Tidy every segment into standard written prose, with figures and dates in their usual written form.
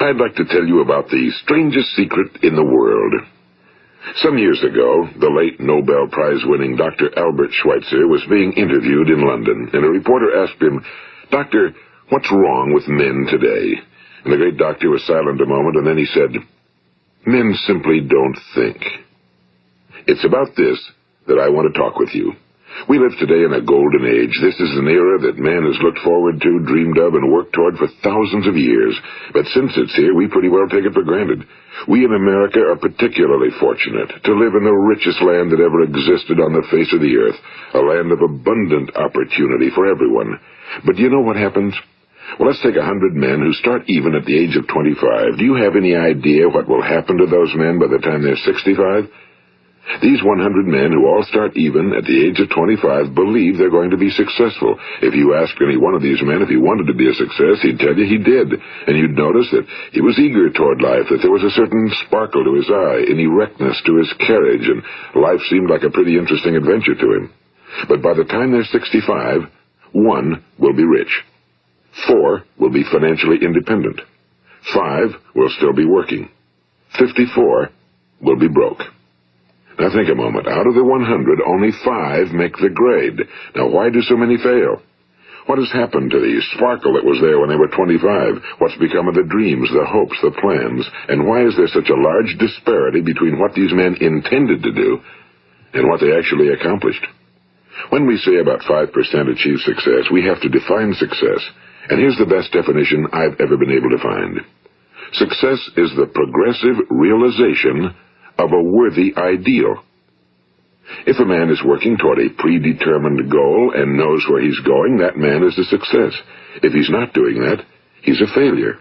I'd like to tell you about the strangest secret in the world. Some years ago, the late Nobel Prize-winning Dr. Albert Schweitzer was being interviewed in London, and a reporter asked him, "Doctor, what's wrong with men today?" And the great doctor was silent a moment, and then he said, "Men simply don't think." It's about this that I want to talk with you. We live today in a golden age. This is an era that man has looked forward to, dreamed of, and worked toward for thousands of years. But since it's here, we pretty well take it for granted. We in America are particularly fortunate to live in the richest land that ever existed on the face of the earth, a land of abundant opportunity for everyone. But do you know what happens? Well, let's take 100 men who start even at the age of 25. Do you have any idea what will happen to those men by the time they're 65? These 100 men who all start even at the age of 25 believe they're going to be successful. If you asked any one of these men if he wanted to be a success, he'd tell you he did. And you'd notice that he was eager toward life, that there was a certain sparkle to his eye, an erectness to his carriage, and life seemed like a pretty interesting adventure to him. But by the time they're 65, 1 will be rich. 4 will be financially independent. 5 will still be working. 54 will be broke. Now think a moment. Out of the 100, only 5 make the grade. Now why do so many fail? What has happened to the sparkle that was there when they were 25? What's become of the dreams, the hopes, the plans? And why is there such a large disparity between what these men intended to do and what they actually accomplished? When we say about 5% achieve success, we have to define success. And here's the best definition I've ever been able to find. Success is the progressive realization of a worthy ideal. If a man is working toward a predetermined goal and knows where he's going, that man is a success. If he's not doing that, he's a failure.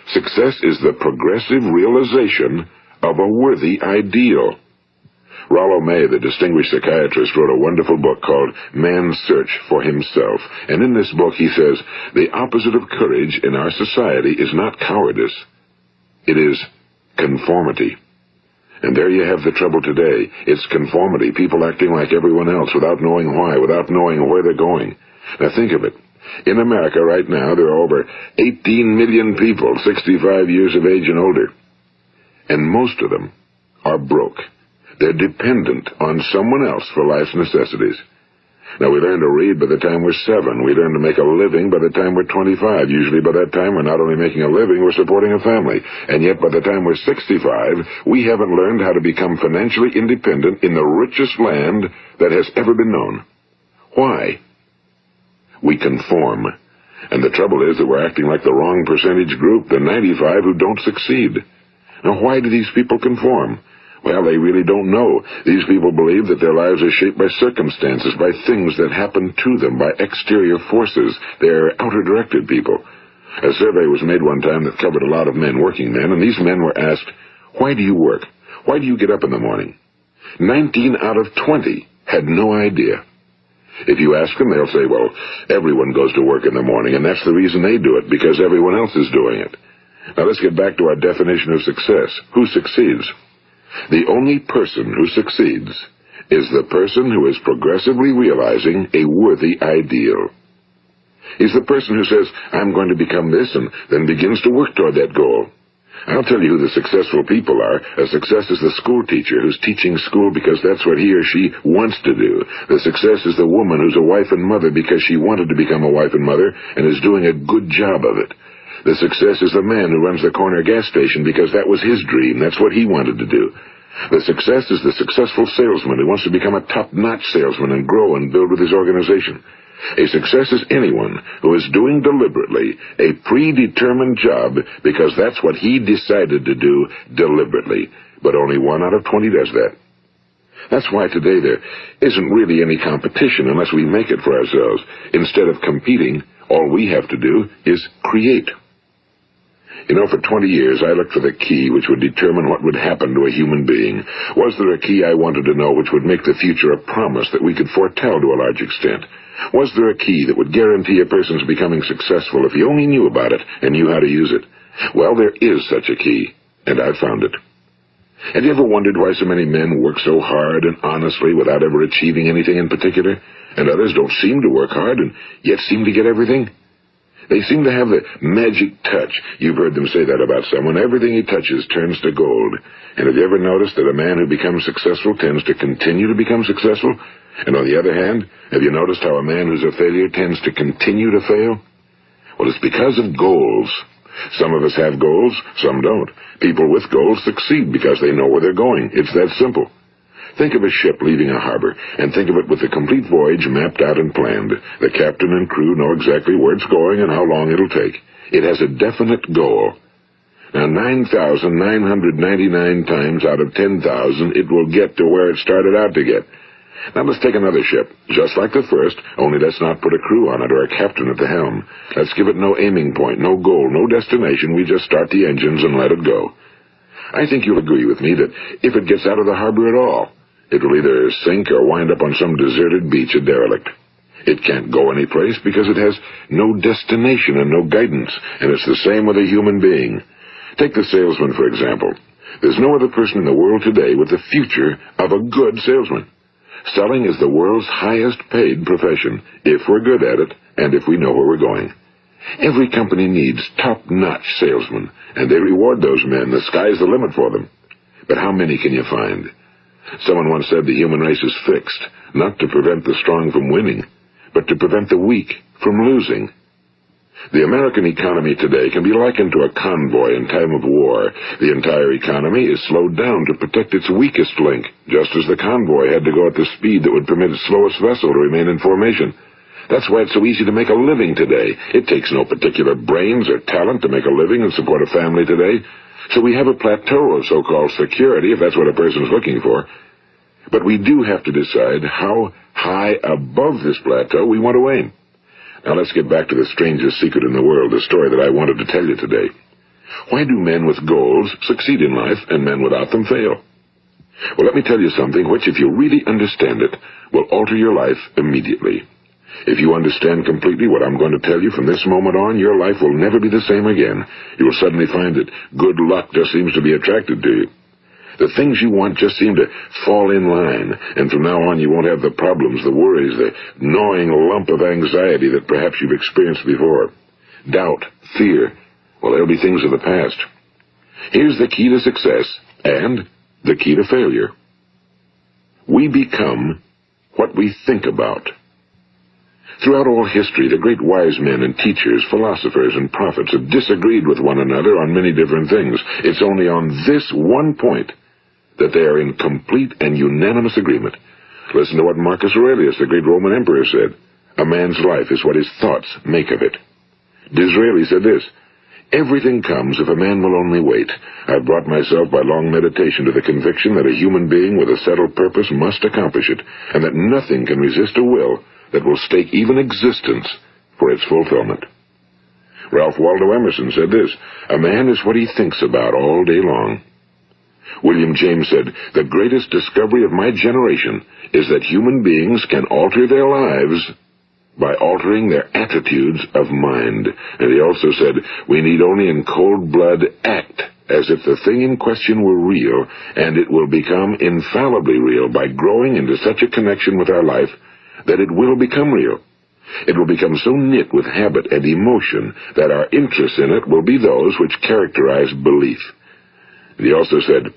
Success is the progressive realization of a worthy ideal. Rollo May, the distinguished psychiatrist, wrote a wonderful book called Man's Search for Himself. And in this book he says, the opposite of courage in our society is not cowardice. It is conformity. And there you have the trouble today. It's conformity, people acting like everyone else without knowing why, without knowing where they're going. Now think of it. In America right now, there are over 18 million people 65 years of age and older. And most of them are broke. They're dependent on someone else for life's necessities. Now, we learn to read by the time we're 7. We learn to make a living by the time we're 25. Usually by that time, we're not only making a living, we're supporting a family. And yet by the time we're 65, we haven't learned how to become financially independent in the richest land that has ever been known. Why? We conform. And the trouble is that we're acting like the wrong percentage group, the 95 who don't succeed. Now, why do these people conform? Well, they really don't know. These people believe that their lives are shaped by circumstances, by things that happen to them, by exterior forces. They're outer-directed people. A survey was made one time that covered a lot of men, working men, and these men were asked, "Why do you work? Why do you get up in the morning?" 19 out of 20 had no idea. If you ask them, they'll say, well, everyone goes to work in the morning, and that's the reason they do it, because everyone else is doing it. Now let's get back to our definition of success. Who succeeds? The only person who succeeds is the person who is progressively realizing a worthy ideal. He's the person who says, I'm going to become this, and then begins to work toward that goal. I'll tell you who the successful people are. A success is the school teacher who's teaching school because that's what he or she wants to do. The success is the woman who's a wife and mother because she wanted to become a wife and mother and is doing a good job of it. The success is the man who runs the corner gas station because that was his dream. That's what he wanted to do. The success is the successful salesman who wants to become a top-notch salesman and grow and build with his organization. A success is anyone who is doing deliberately a predetermined job because that's what he decided to do deliberately. But only 1 out of 20 does that. That's why today there isn't really any competition unless we make it for ourselves. Instead of competing, all we have to do is create. You know, for 20 years, I looked for the key which would determine what would happen to a human being. Was there a key I wanted to know which would make the future a promise that we could foretell to a large extent? Was there a key that would guarantee a person's becoming successful if he only knew about it and knew how to use it? Well, there is such a key, and I've found it. Have you ever wondered why so many men work so hard and honestly without ever achieving anything in particular, and others don't seem to work hard and yet seem to get everything? They seem to have the magic touch. You've heard them say that about someone. Everything he touches turns to gold. And have you ever noticed that a man who becomes successful tends to continue to become successful? And on the other hand, have you noticed how a man who's a failure tends to continue to fail? Well, it's because of goals. Some of us have goals, some don't. People with goals succeed because they know where they're going. It's that simple. Think of a ship leaving a harbor, and think of it with the complete voyage mapped out and planned. The captain and crew know exactly where it's going and how long it'll take. It has a definite goal. Now, 9,999 times out of 10,000, it will get to where it started out to get. Now let's take another ship, just like the first, only let's not put a crew on it or a captain at the helm. Let's give it no aiming point, no goal, no destination. We just start the engines and let it go. I think you'll agree with me that if it gets out of the harbor at all, it will either sink or wind up on some deserted beach, a derelict. It can't go any place because it has no destination and no guidance, and it's the same with a human being. Take the salesman, for example. There's no other person in the world today with the future of a good salesman. Selling is the world's highest-paid profession, if we're good at it and if we know where we're going. Every company needs top-notch salesmen, and they reward those men. The sky's the limit for them. But how many can you find? Someone once said the human race is fixed, not to prevent the strong from winning, but to prevent the weak from losing. The American economy today can be likened to a convoy in time of war. The entire economy is slowed down to protect its weakest link, just as the convoy had to go at the speed that would permit its slowest vessel to remain in formation. That's why it's so easy to make a living today. It takes no particular brains or talent to make a living and support a family today. So we have a plateau of so-called security, if that's what a person's looking for. But we do have to decide how high above this plateau we want to aim. Now let's get back to the strangest secret in the world, the story that I wanted to tell you today. Why do men with goals succeed in life and men without them fail? Well, let me tell you something which, if you really understand it, will alter your life immediately. If you understand completely what I'm going to tell you from this moment on, your life will never be the same again. You will suddenly find that good luck just seems to be attracted to you. The things you want just seem to fall in line, and from now on you won't have the problems, the worries, the gnawing lump of anxiety that perhaps you've experienced before. Doubt, fear, well, they'll be things of the past. Here's the key to success and the key to failure. We become what we think about. Throughout all history, the great wise men and teachers, philosophers and prophets have disagreed with one another on many different things. It's only on this one point that they are in complete and unanimous agreement. Listen to what Marcus Aurelius, the great Roman emperor, said. A man's life is what his thoughts make of it. Disraeli said this, everything comes if a man will only wait. I've brought myself by long meditation to the conviction that a human being with a settled purpose must accomplish it, and that nothing can resist a will that will stake even existence for its fulfillment. Ralph Waldo Emerson said this, a man is what he thinks about all day long. William James said, the greatest discovery of my generation is that human beings can alter their lives by altering their attitudes of mind. And he also said, we need only in cold blood act as if the thing in question were real, and it will become infallibly real by growing into such a connection with our life that it will become real. It will become so knit with habit and emotion that our interest in it will be those which characterize belief. And he also said,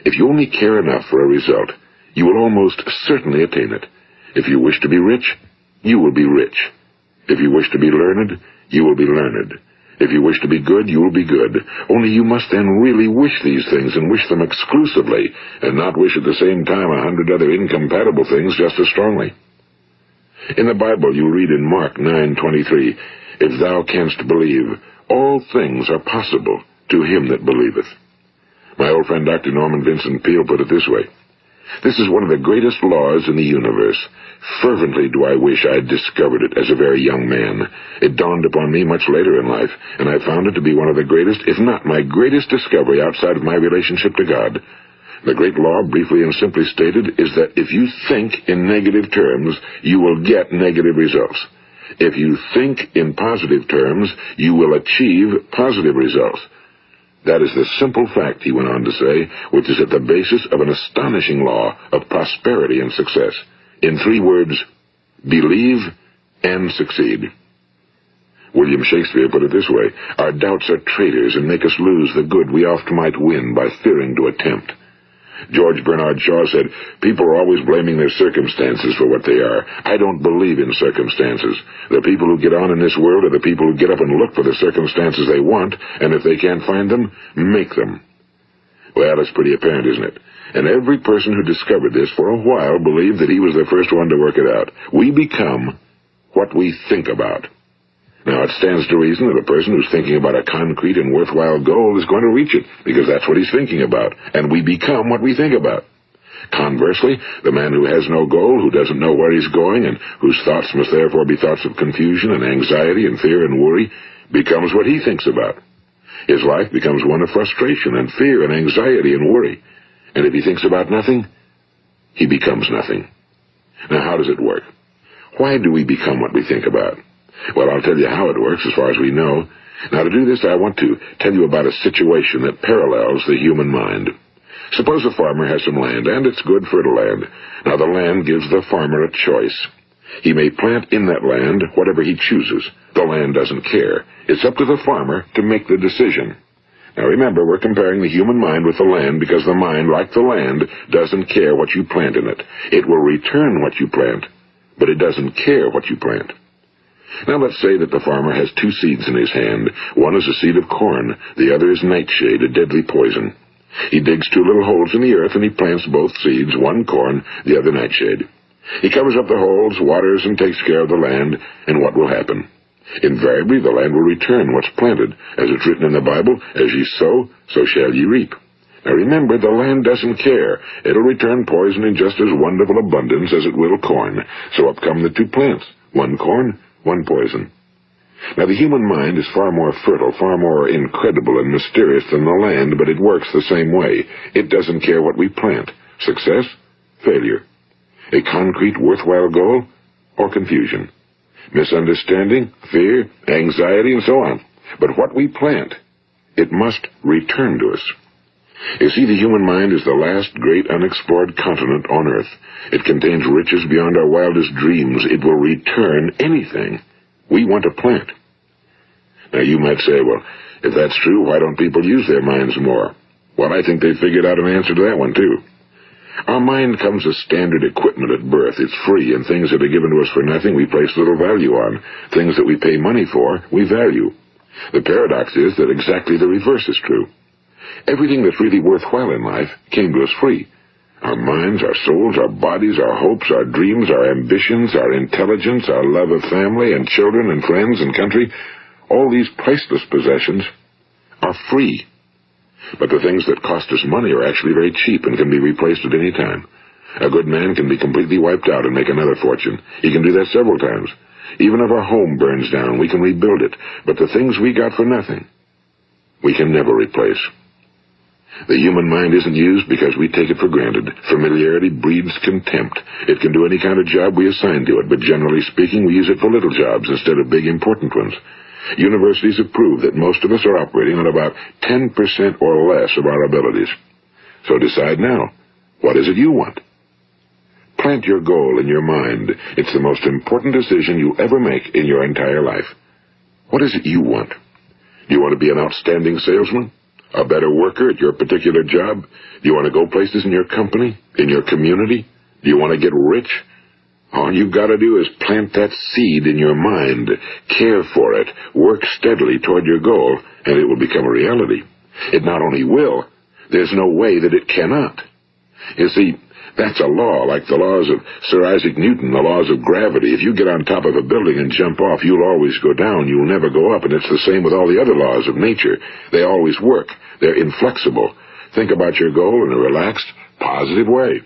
if you only care enough for a result, you will almost certainly attain it. If you wish to be rich, you will be rich. If you wish to be learned, you will be learned. If you wish to be good, you will be good. Only you must then really wish these things and wish them exclusively, and not wish at the same time 100 other incompatible things just as strongly. In the Bible, you read in Mark 9:23, if thou canst believe, all things are possible to him that believeth. My old friend Dr. Norman Vincent Peale put it this way, this is one of the greatest laws in the universe. Fervently do I wish I had discovered it as a very young man. It dawned upon me much later in life, and I found it to be one of the greatest, if not my greatest discovery outside of my relationship to God. The great law, briefly and simply stated, is that if you think in negative terms, you will get negative results. If you think in positive terms, you will achieve positive results. That is the simple fact, he went on to say, which is at the basis of an astonishing law of prosperity and success. In 3 words, believe and succeed. William Shakespeare put it this way: "Our doubts are traitors and make us lose the good we oft might win by fearing to attempt." George Bernard Shaw said, "People are always blaming their circumstances for what they are. I don't believe in circumstances. The people who get on in this world are the people who get up and look for the circumstances they want, and if they can't find them, make them." Well, it's pretty apparent, isn't it? And every person who discovered this for a while believed that he was the first one to work it out. We become what we think about. Now, it stands to reason that a person who's thinking about a concrete and worthwhile goal is going to reach it, because that's what he's thinking about, and we become what we think about. Conversely, the man who has no goal, who doesn't know where he's going, and whose thoughts must therefore be thoughts of confusion and anxiety and fear and worry, becomes what he thinks about. His life becomes one of frustration and fear and anxiety and worry. And if he thinks about nothing, he becomes nothing. Now, how does it work? Why do we become what we think about? Well, I'll tell you how it works as far as we know. Now, to do this, I want to tell you about a situation that parallels the human mind. Suppose a farmer has some land, and it's good fertile land. Now, the land gives the farmer a choice. He may plant in that land whatever he chooses. The land doesn't care. It's up to the farmer to make the decision. Now, remember, we're comparing the human mind with the land because the mind, like the land, doesn't care what you plant in it. It will return what you plant, but it doesn't care what you plant. Now, let's say that the farmer has two seeds in his hand. One is a seed of corn. The other is nightshade, a deadly poison. He digs two little holes in the earth, and he plants both seeds, one corn, the other nightshade. He covers up the holes, waters, and takes care of the land, and what will happen? Invariably, the land will return what's planted. As it's written in the Bible, "As ye sow, so shall ye reap." Now remember, the land doesn't care. It'll return poison in just as wonderful abundance as it will corn. So up come the two plants, one corn, one poison. Now, the human mind is far more fertile, far more incredible and mysterious than the land, but it works the same way. It doesn't care what we plant. Success, failure. A concrete, worthwhile goal, or confusion. Misunderstanding, fear, anxiety, and so on. But what we plant, it must return to us. You see, the human mind is the last great unexplored continent on Earth. It contains riches beyond our wildest dreams. It will return anything we want to plant. Now, you might say, well, if that's true, why don't people use their minds more? Well, I think they figured out an answer to that one, too. Our mind comes as standard equipment at birth. It's free, and things that are given to us for nothing we place little value on. Things that we pay money for, we value. The paradox is that exactly the reverse is true. Everything that's really worthwhile in life came to us free. Our minds, our souls, our bodies, our hopes, our dreams, our ambitions, our intelligence, our love of family and children and friends and country, all these priceless possessions are free. But the things that cost us money are actually very cheap and can be replaced at any time. A good man can be completely wiped out and make another fortune. He can do that several times. Even if our home burns down, we can rebuild it. But the things we got for nothing, we can never replace. The human mind isn't used because we take it for granted. Familiarity breeds contempt. It can do any kind of job we assign to it, but generally speaking, we use it for little jobs instead of big, important ones. Universities have proved that most of us are operating on about 10% or less of our abilities. So decide now, what is it you want? Plant your goal in your mind. It's the most important decision you ever make in your entire life. What is it you want? Do you want to be an outstanding salesman? A better worker at your particular job? Do you want to go places in your company? In your community? Do you want to get rich? All you've got to do is plant that seed in your mind, care for it, work steadily toward your goal, and it will become a reality. It not only will, there's no way that it cannot. You see, that's a law, like the laws of Sir Isaac Newton, the laws of gravity. If you get on top of a building and jump off, you'll always go down. You'll never go up, and it's the same with all the other laws of nature. They always work. They're inflexible. Think about your goal in a relaxed, positive way.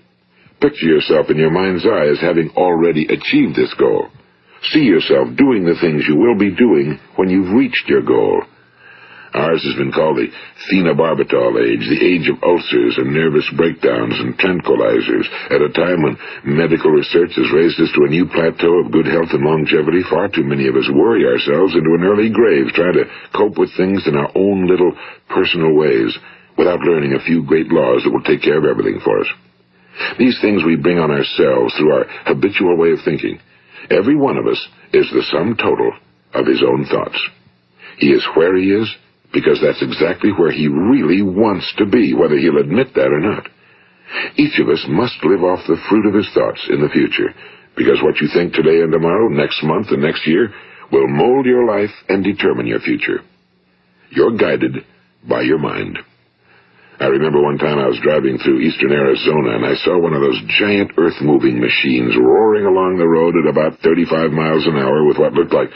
Picture yourself in your mind's eye as having already achieved this goal. See yourself doing the things you will be doing when you've reached your goal. Ours has been called the Phenobarbital Age, the age of ulcers and nervous breakdowns and tranquilizers, at a time when medical research has raised us to a new plateau of good health and longevity. Far too many of us worry ourselves into an early grave trying to cope with things in our own little personal ways without learning a few great laws that will take care of everything for us. These things we bring on ourselves through our habitual way of thinking. Every one of us is the sum total of his own thoughts. He is where he is because that's exactly where he really wants to be, whether he'll admit that or not. Each of us must live off the fruit of his thoughts in the future, because what you think today and tomorrow, next month and next year, will mold your life and determine your future. You're guided by your mind. I remember one time I was driving through eastern Arizona, and I saw one of those giant earth-moving machines roaring along the road at about 35 miles an hour with what looked like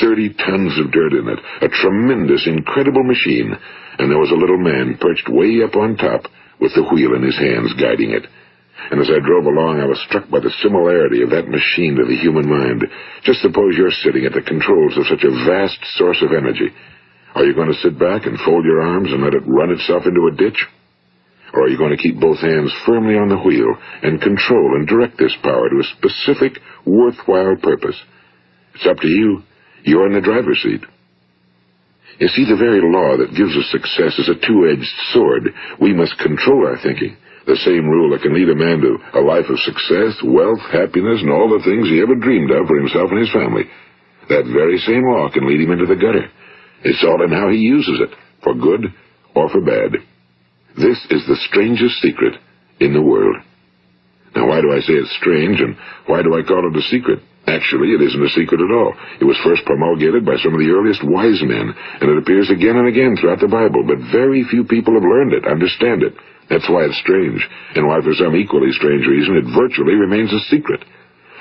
30 tons of dirt in it. A tremendous, incredible machine, and there was a little man perched way up on top with the wheel in his hands guiding it. And as I drove along, I was struck by the similarity of that machine to the human mind. Just suppose you're sitting at the controls of such a vast source of energy. Are you going to sit back and fold your arms and let it run itself into a ditch? Or are you going to keep both hands firmly on the wheel and control and direct this power to a specific, worthwhile purpose? It's up to you. You're in the driver's seat. You see, the very law that gives us success is a two-edged sword. We must control our thinking. The same rule that can lead a man to a life of success, wealth, happiness, and all the things he ever dreamed of for himself and his family. That very same law can lead him into the gutter. It's all in how he uses it, for good or for bad. This is the strangest secret in the world. Now, why do I say it's strange, and why do I call it a secret? Actually, it isn't a secret at all. It was first promulgated by some of the earliest wise men, and it appears again and again throughout the Bible, but very few people have learned it, understand it. That's why it's strange, and why for some equally strange reason it virtually remains a secret.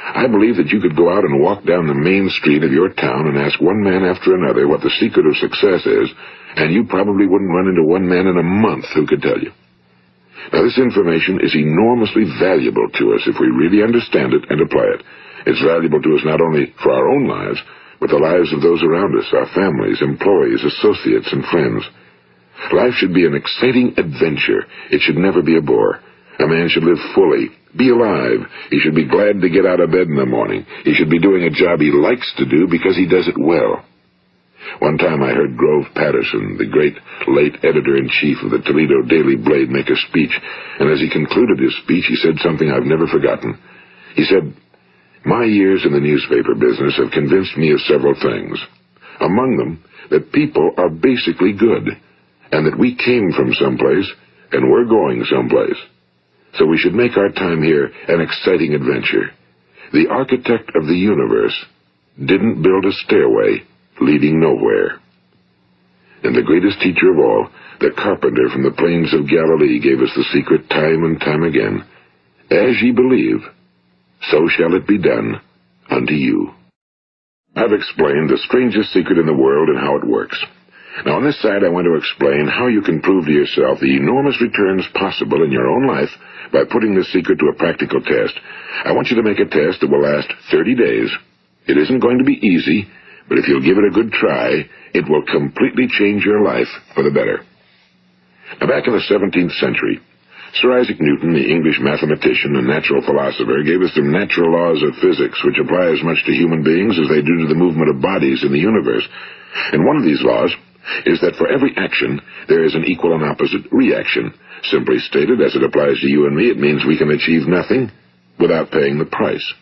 I believe that you could go out and walk down the main street of your town and ask one man after another what the secret of success is, and you probably wouldn't run into one man in a month who could tell you. Now, this information is enormously valuable to us if we really understand it and apply it. It's valuable to us not only for our own lives, but the lives of those around us, our families, employees, associates, and friends. Life should be an exciting adventure. It should never be a bore. A man should live fully, be alive. He should be glad to get out of bed in the morning. He should be doing a job he likes to do because he does it well. One time I heard Grove Patterson, the great late editor-in-chief of the Toledo Daily Blade, make a speech, and as he concluded his speech, he said something I've never forgotten. He said, "My years in the newspaper business have convinced me of several things. Among them, that people are basically good, and that we came from someplace, and we're going someplace. So we should make our time here an exciting adventure. The architect of the universe didn't build a stairway leading nowhere." And the greatest teacher of all, the carpenter from the plains of Galilee, gave us the secret time and time again. As ye believe, so shall it be done unto you. I've explained the strangest secret in the world and how it works. Now, on this side, I want to explain how you can prove to yourself the enormous returns possible in your own life by putting this secret to a practical test. I want you to make a test that will last 30 days. It isn't going to be easy, but if you'll give it a good try, it will completely change your life for the better. Now, back in the 17th century, Sir Isaac Newton, the English mathematician and natural philosopher, gave us some natural laws of physics which apply as much to human beings as they do to the movement of bodies in the universe. And one of these laws is that for every action, there is an equal and opposite reaction. Simply stated, as it applies to you and me, it means we can achieve nothing without paying the price.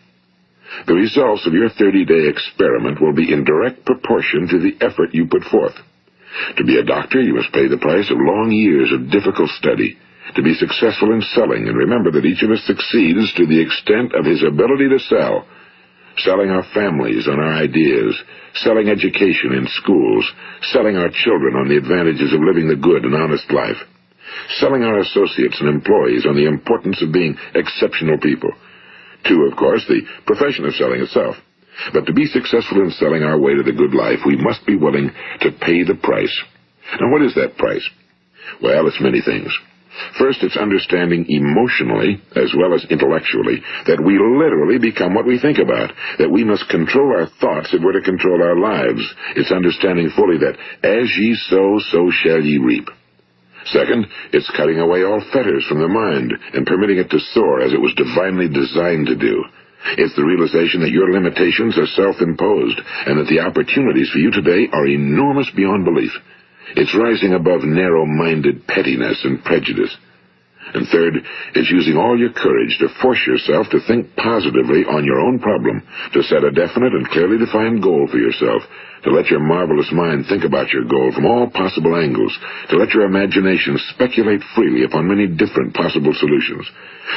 The results of your 30-day experiment will be in direct proportion to the effort you put forth. To be a doctor, you must pay the price of long years of difficult study. To be successful in selling, and remember that each of us succeeds to the extent of his ability to sell. Selling our families on our ideas, selling education in schools, selling our children on the advantages of living the good and honest life, selling our associates and employees on the importance of being exceptional people. To, of course, the profession of selling itself. But to be successful in selling our way to the good life, we must be willing to pay the price. Now, what is that price? Well, it's many things. First, it's understanding emotionally, as well as intellectually, that we literally become what we think about, that we must control our thoughts if we're to control our lives. It's understanding fully that, as ye sow, so shall ye reap. Second, it's cutting away all fetters from the mind and permitting it to soar as it was divinely designed to do. It's the realization that your limitations are self-imposed and that the opportunities for you today are enormous beyond belief. It's rising above narrow-minded pettiness and prejudice. And third is using all your courage to force yourself to think positively on your own problem, to set a definite and clearly defined goal for yourself, to let your marvelous mind think about your goal from all possible angles, to let your imagination speculate freely upon many different possible solutions,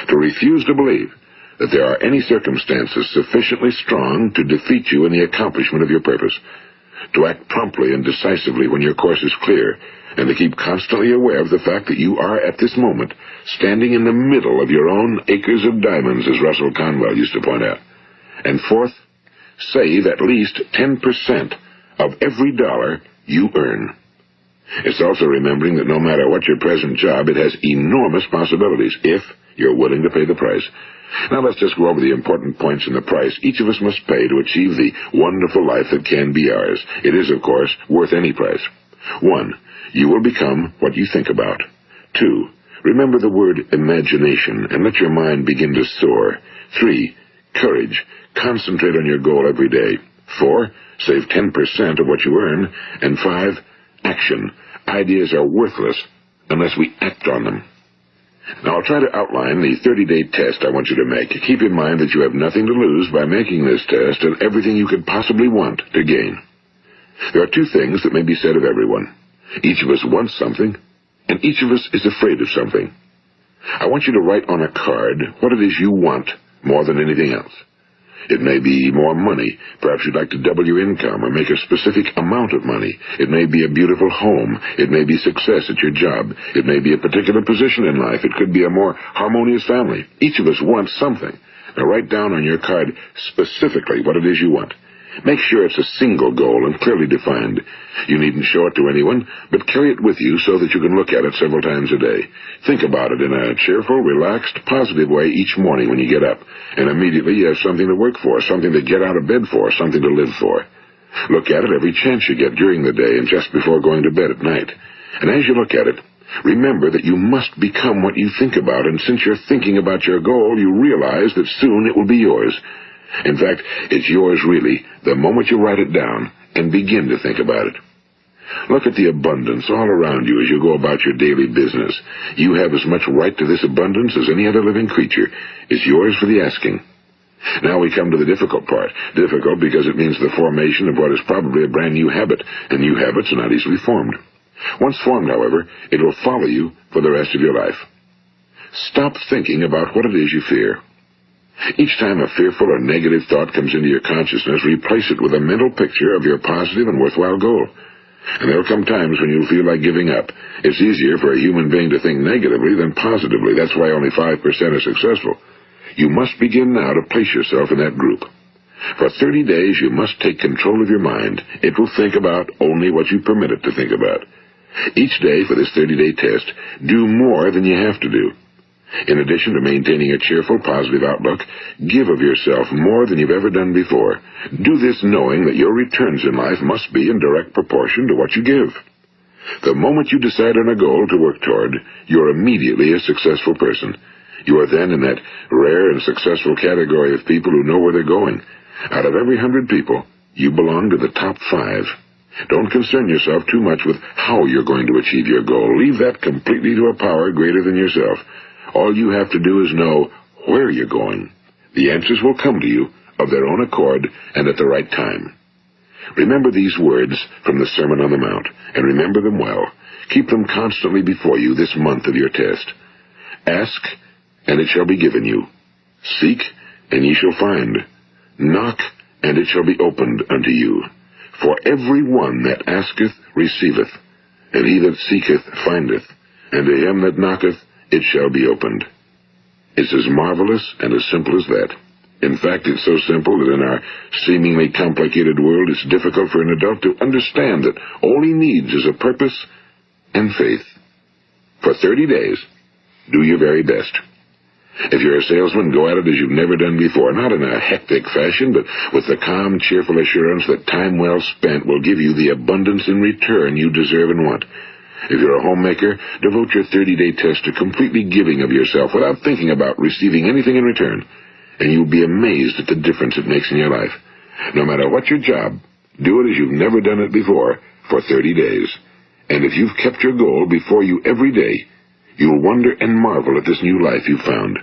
to refuse to believe that there are any circumstances sufficiently strong to defeat you in the accomplishment of your purpose, to act promptly and decisively when your course is clear, and to keep constantly aware of the fact that you are, at this moment, standing in the middle of your own acres of diamonds, as Russell Conwell used to point out. And fourth, save at least 10% of every dollar you earn. It's also remembering that no matter what your present job, it has enormous possibilities, if you're willing to pay the price. Now let's just go over the important points in the price each of us must pay to achieve the wonderful life that can be ours. It is, of course, worth any price. 1. You will become what you think about. 2. Remember the word imagination and let your mind begin to soar. 3. Courage. Concentrate on your goal every day. 4. Save 10% of what you earn. And 5. Action. Ideas are worthless unless we act on them. Now I'll try to outline the 30-day test I want you to make. Keep in mind that you have nothing to lose by making this test and everything you could possibly want to gain. There are two things that may be said of everyone. Each of us wants something, and each of us is afraid of something. I want you to write on a card what it is you want more than anything else. It may be more money. Perhaps you'd like to double your income or make a specific amount of money. It may be a beautiful home. It may be success at your job. It may be a particular position in life. It could be a more harmonious family. Each of us wants something. Now write down on your card specifically what it is you want. Make sure it's a single goal and clearly defined. You needn't show it to anyone, but carry it with you so that you can look at it several times a day. Think about it in a cheerful, relaxed, positive way each morning when you get up, and immediately you have something to work for, something to get out of bed for, something to live for. Look at it every chance you get during the day and just before going to bed at night. And as you look at it, remember that you must become what you think about, and since you're thinking about your goal, you realize that soon it will be yours. In fact, it's yours really the moment you write it down and begin to think about it. Look at the abundance all around you as you go about your daily business. You have as much right to this abundance as any other living creature. It's yours for the asking. Now we come to the difficult part. Difficult because it means the formation of what is probably a brand new habit, and new habits are not easily formed. Once formed, however, it will follow you for the rest of your life. Stop thinking about what it is you fear. Each time a fearful or negative thought comes into your consciousness, replace it with a mental picture of your positive and worthwhile goal. And there will come times when you'll feel like giving up. It's easier for a human being to think negatively than positively. That's why only 5% are successful. You must begin now to place yourself in that group. For 30 days, you must take control of your mind. It will think about only what you permit it to think about. Each day for this 30-day test, do more than you have to do. In addition to maintaining a cheerful, positive outlook, give of yourself more than you've ever done before. Do this knowing that your returns in life must be in direct proportion to what you give. The moment you decide on a goal to work toward, you're immediately a successful person. You are then in that rare and successful category of people who know where they're going. Out of every 100 people, you belong to the top 5. Don't concern yourself too much with how you're going to achieve your goal. Leave that completely to a power greater than yourself. All you have to do is know where you're going. The answers will come to you of their own accord and at the right time. Remember these words from the Sermon on the Mount, and remember them well. Keep them constantly before you this month of your test. Ask, and it shall be given you. Seek, and ye shall find. Knock, and it shall be opened unto you. For every one that asketh receiveth, and he that seeketh findeth, and to him that knocketh it shall be opened. It's as marvelous and as simple as that. In fact, it's so simple that in our seemingly complicated world, it's difficult for an adult to understand that all he needs is a purpose and faith. For 30 days, do your very best. If you're a salesman, go at it as you've never done before, not in a hectic fashion, but with the calm, cheerful assurance that time well spent will give you the abundance in return you deserve and want. If you're a homemaker, devote your 30-day test to completely giving of yourself without thinking about receiving anything in return, and you'll be amazed at the difference it makes in your life. No matter what your job, do it as you've never done it before for 30 days. And if you've kept your goal before you every day, You'll wonder and marvel at this new life you've found.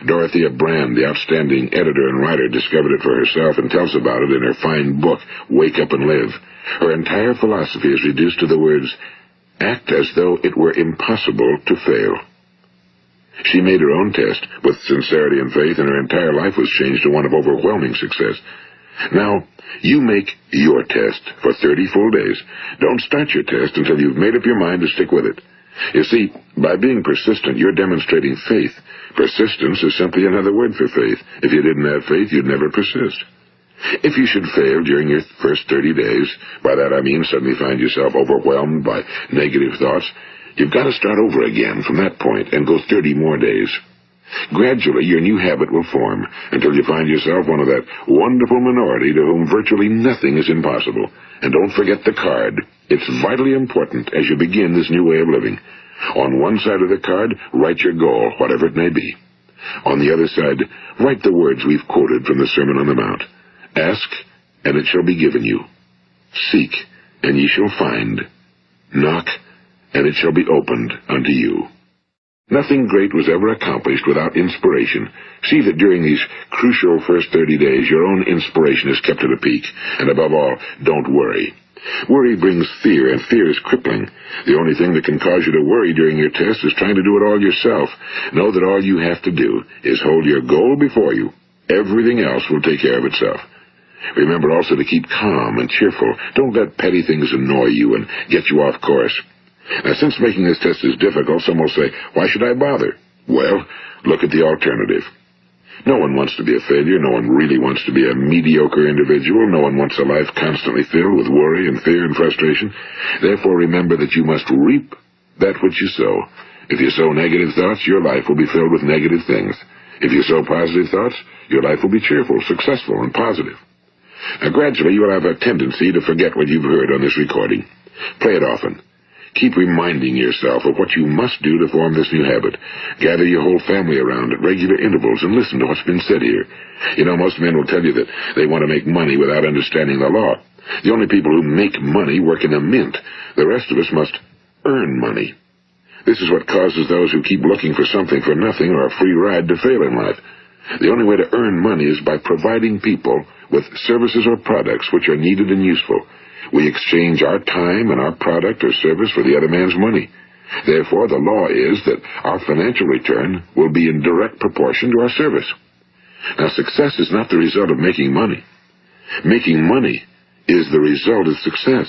Dorothea Brand, the outstanding editor and writer, discovered it for herself and tells about it in her fine book, Wake Up and Live. Her entire philosophy is reduced to the words, act as though it were impossible to fail. She made her own test with sincerity and faith, and her entire life was changed to one of overwhelming success. Now, you make your test for 30 full days. Don't start your test until you've made up your mind to stick with it. You see, by being persistent, you're demonstrating faith. Persistence is simply another word for faith. If you didn't have faith, you'd never persist. If you should fail during your first 30 days, by that I mean suddenly find yourself overwhelmed by negative thoughts, you've got to start over again from that point and go 30 more days. Gradually, your new habit will form until you find yourself one of that wonderful minority to whom virtually nothing is impossible. And don't forget the card. It's vitally important as you begin this new way of living. On one side of the card, write your goal, whatever it may be. On the other side, write the words we've quoted from the Sermon on the Mount. Ask, and it shall be given you. Seek, and ye shall find. Knock, and it shall be opened unto you. Nothing great was ever accomplished without inspiration. See that during these crucial first 30 days, your own inspiration is kept at a peak. And above all, don't worry. Worry brings fear, and fear is crippling. The only thing that can cause you to worry during your test is trying to do it all yourself. Know that all you have to do is hold your goal before you. Everything else will take care of itself. Remember also to keep calm and cheerful. Don't let petty things annoy you and get you off course. Now, since making this test is difficult, some will say, why should I bother? Well, look at the alternative. No one wants to be a failure. No one really wants to be a mediocre individual. No one wants a life constantly filled with worry and fear and frustration. Therefore, remember that you must reap that which you sow. If you sow negative thoughts, your life will be filled with negative things. If you sow positive thoughts, your life will be cheerful, successful, and positive. Now, gradually, you will have a tendency to forget what you've heard on this recording. Play it often. Keep reminding yourself of what you must do to form this new habit. Gather your whole family around at regular intervals and listen to what's been said here. You know, most men will tell you that they want to make money without understanding the law. The only people who make money work in a mint. The rest of us must earn money. This is what causes those who keep looking for something for nothing or a free ride to fail in life. The only way to earn money is by providing people with services or products which are needed and useful. We exchange our time and our product or service for the other man's money. Therefore, the law is that our financial return will be in direct proportion to our service. Now, success is not the result of making money. Making money is the result of success,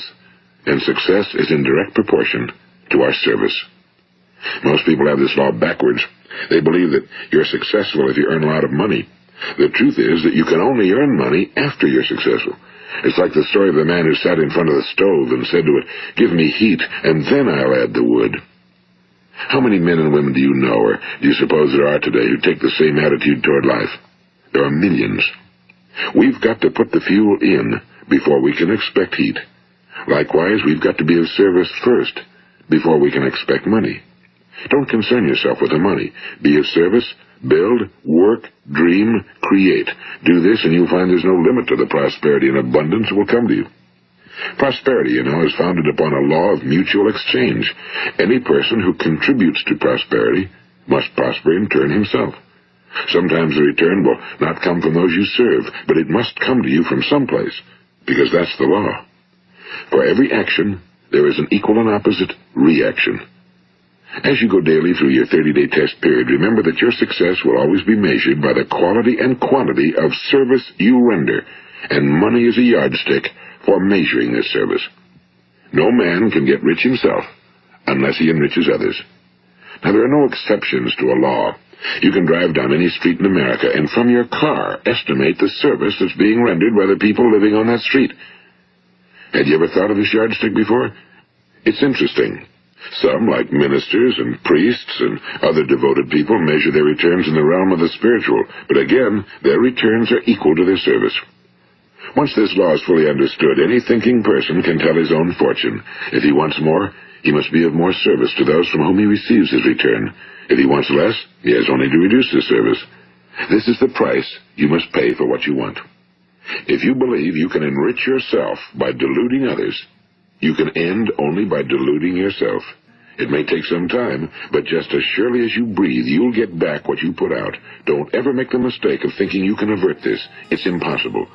and success is in direct proportion to our service. Most people have this law backwards. They believe that you're successful if you earn a lot of money. The truth is that you can only earn money after you're successful. It's like the story of the man who sat in front of the stove and said to it, give me heat, and then I'll add the wood. How many men and women do you know, or do you suppose there are today, who take the same attitude toward life? There are millions. We've got to put the fuel in before we can expect heat. Likewise, we've got to be of service first before we can expect money. Don't concern yourself with the money. Be of service, build, work, dream, create. Do this, and you'll find there's no limit to the prosperity and abundance that will come to you. Prosperity, you know, is founded upon a law of mutual exchange. Any person who contributes to prosperity must prosper in turn himself. Sometimes the return will not come from those you serve, but it must come to you from someplace, because that's the law. For every action, there is an equal and opposite reaction. As you go daily through your 30-day test period, remember that your success will always be measured by the quality and quantity of service you render, and money is a yardstick for measuring this service. No man can get rich himself unless he enriches others. Now, there are no exceptions to a law. You can drive down any street in America and from your car estimate the service that's being rendered by the people living on that street. Had you ever thought of this yardstick before? It's interesting. Some, like ministers and priests and other devoted people, measure their returns in the realm of the spiritual, but again, their returns are equal to their service. Once this law is fully understood, any thinking person can tell his own fortune. If he wants more, he must be of more service to those from whom he receives his return. If he wants less, he has only to reduce his service. This is the price you must pay for what you want. If you believe you can enrich yourself by deluding others, you can end only by deluding yourself. It may take some time, but just as surely as you breathe, you'll get back what you put out. Don't ever make the mistake of thinking you can avert this. It's impossible.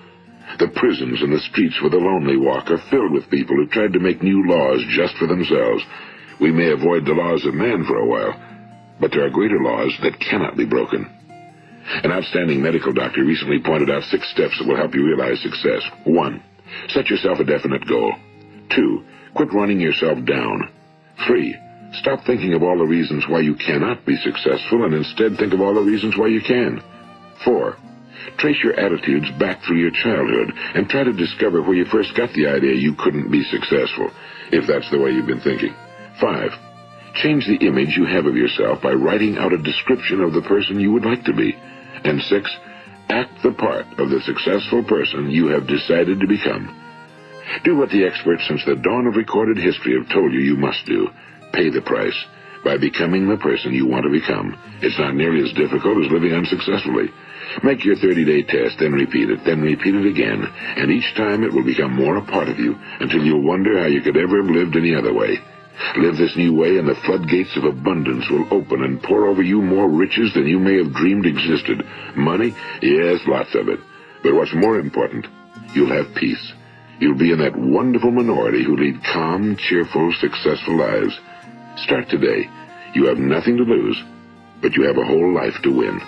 The prisons and the streets where the lonely walk are filled with people who tried to make new laws just for themselves. We may avoid the laws of man for a while, but there are greater laws that cannot be broken. An outstanding medical doctor recently pointed out 6 steps that will help you realize success. 1. Set yourself a definite goal. 2. Quit running yourself down. 3. Stop thinking of all the reasons why you cannot be successful and instead think of all the reasons why you can. 4. Trace your attitudes back through your childhood and try to discover where you first got the idea you couldn't be successful, if that's the way you've been thinking. 5. Change the image you have of yourself by writing out a description of the person you would like to be. And 6. Act the part of the successful person you have decided to become. Do what the experts since the dawn of recorded history have told you you must do. Pay the price by becoming the person you want to become. It's not nearly as difficult as living unsuccessfully. Make your 30-day test, then repeat it again, and each time it will become more a part of you until you'll wonder how you could ever have lived any other way. Live this new way and the floodgates of abundance will open and pour over you more riches than you may have dreamed existed. Money? Yes, lots of it. But what's more important, you'll have peace. You'll be in that wonderful minority who lead calm, cheerful, successful lives. Start today. You have nothing to lose, but you have a whole life to win.